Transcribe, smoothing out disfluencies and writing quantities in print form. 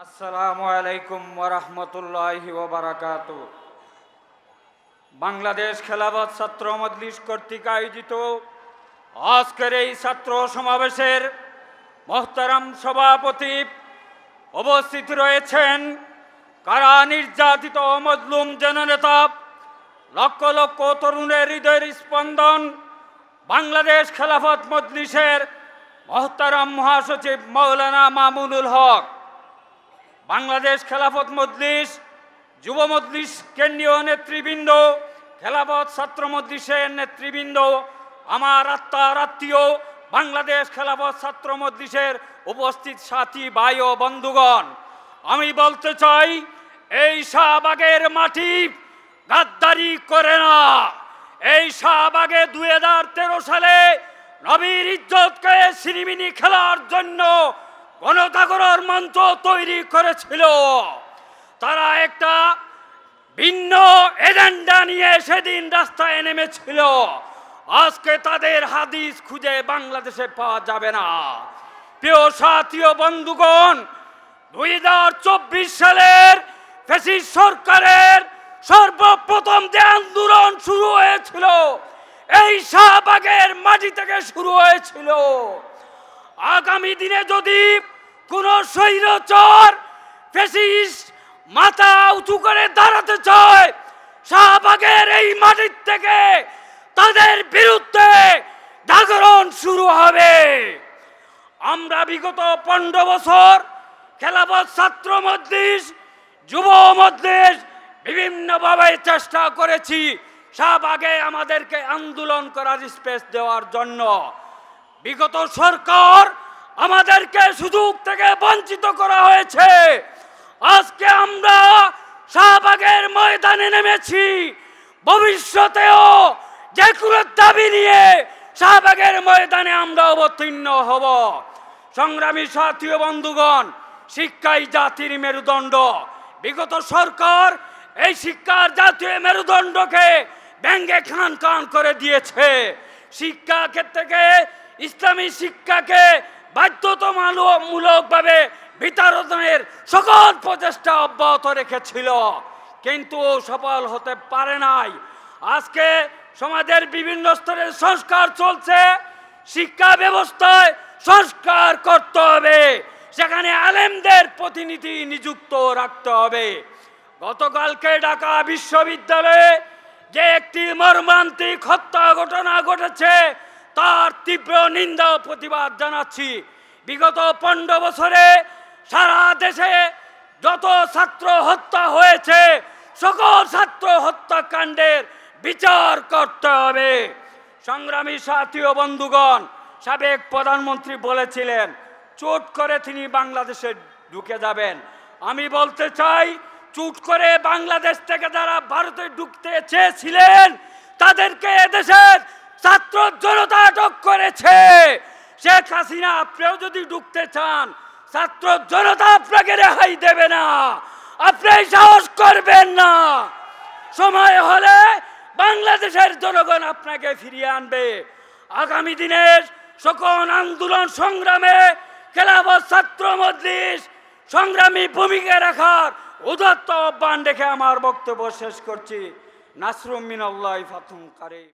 আসসালামু আলাইকুম ওয়া রাহমাতুল্লাহি ওয়া বারাকাতুহু। বাংলাদেশ খেলাফত ছাত্র মজলিস কর্তৃক আয়োজিত আজকের এই ছাত্র সমাবেশের মোহতারাম সভাপতি উপস্থিত রয়েছেন কারা নির্যাতিত মজলুম জননেতা, লক্ষ লক্ষ তরুণের হৃদয়ের স্পন্দন, বাংলাদেশ খেলাফত মজলিসের মোহতারাম মহাসচিব মাওলানা মামুনুল হক, বাংলাদেশ খেলাফত মজলিস, যুব মজলিস কেন্দ্রীয় নেতৃবৃন্দ, খেলাফত ছাত্র মজলিসের নেতৃবৃন্দ, আমার আত্মার আত্মীয় বাংলাদেশ খেলাফত ছাত্র মজলিসের উপস্থিত সাথী ভাই ও বন্ধুগণ, আমি বলতে চাই এই শাহবাগের মাটি গাদ্দারি করে না। এই শাহবাগে 2013 সালে নবীর ইজ্জতকে ছিনিমিনি খেলার জন্য গণজাগরণ মঞ্চ তৈরি করেছিল। তারা একটা ভিন্ন এজেন্ডা নিয়ে সেদিন রাস্তায় নেমেছিল। আজকে তাদের হাদিস খুঁজে বাংলাদেশে পাওয়া যাবে না। প্রিয় সাথী ও বন্ধুগণ, 2024 সালের ফ্যাসিস্ট সরকারের সর্বপ্রথম যে আন্দোলন শুরু হয়েছিল এই শাহবাগের মাটি থেকে শুরু হয়েছিল। আগামী দিনে যদি কোন স্বৈরাচার ফ্যাসিস্ট মাথা উঁচু করে দাঁড়াতে চায়, শাহবাগের এই মাটির থেকে তাদের বিরুদ্ধে জাগরণ শুরু হবে। আমরা বিগত 15 বছর খেলাফত ছাত্র মজলিস, যুব মজলিস বিভিন্নভাবে চেষ্টা করেছি শাহবাগে আমাদেরকে আন্দোলন করার স্পেস দেওয়ার জন্য। বিগত সরকার আমাদেরকে সুযোগ থেকে বঞ্চিত করা হয়েছে। আজকে আমরা শাহবাগের ময়দানে নেমেছি। ভবিষ্যতেও যে কোনো দাবি নিয়ে শাহবাগের ময়দানে আমরা অবতীর্ণ হব। সংগ্রামী সাথী ও বন্ধুগণ, শিক্ষাই জাতির মেরুদণ্ড। বিগত সরকার এই শিক্ষার জাতীয় মেরুদণ্ডকে ব্যঙ্গে খান খান করে দিয়েছে। শিক্ষা ক্ষেত্রে ইসলামী শিক্ষাকে বাধ্যতামূলকভাবে বিতরণের সকল প্রচেষ্টা অব্যাহত রেখেছিল, কিন্তু সফল হতে পারে নাই। আজকে সমাজের বিভিন্ন স্তরের সংস্কার চলছে। শিক্ষা ব্যবস্থায় সংস্কার করতে হবে, সেখানে আলেমদের প্রতিনিধি নিযুক্ত রাখতে হবে। গতকালকে ঢাকা বিশ্ববিদ্যালয়ে যে একটি মর্মান্তিক হত্যা ঘটনা ঘটেছে তার তীব্র নিন্দা ও প্রতিবাদ জানাচ্ছি। বিগত 15 বছরে সারা দেশে যত ছাত্র হত্যা হয়েছে সকল ছাত্র হত্যাকাণ্ডের বিচার করতে হবে। সংগ্রামী সাথী ও বন্ধুগণ, সাবেক প্রধানমন্ত্রী বলেছিলেন চুট করে তিনি বাংলাদেশে ঢুকে যাবেন। আমি বলতে চাই, চুট করে বাংলাদেশ থেকে যারা ভারতে ঢুকতে চেয়েছিলেন তাদেরকে এদেশের ছাত্র জনতা আটক করেছে। শেখ হাসিনা, আপনিও যদি ঢুকতে চান ছাত্র জনতা আপনাকে রেহাই দেবে না, আপনি সাহস করবেন না। সময় হলে বাংলাদেশের জনগণ আপনাকে ফিরিয়ে আনবে। আগামী দিনের সকল আন্দোলন সংগ্রামে খেলাফত ছাত্র মজলিস সংগ্রামী ভূমিকা রাখার উদাত্ত আহ্বান রেখে আমার বক্তব্য শেষ করছি। নাসরুম মিনাল্লাহি ফাতহুন কারীম।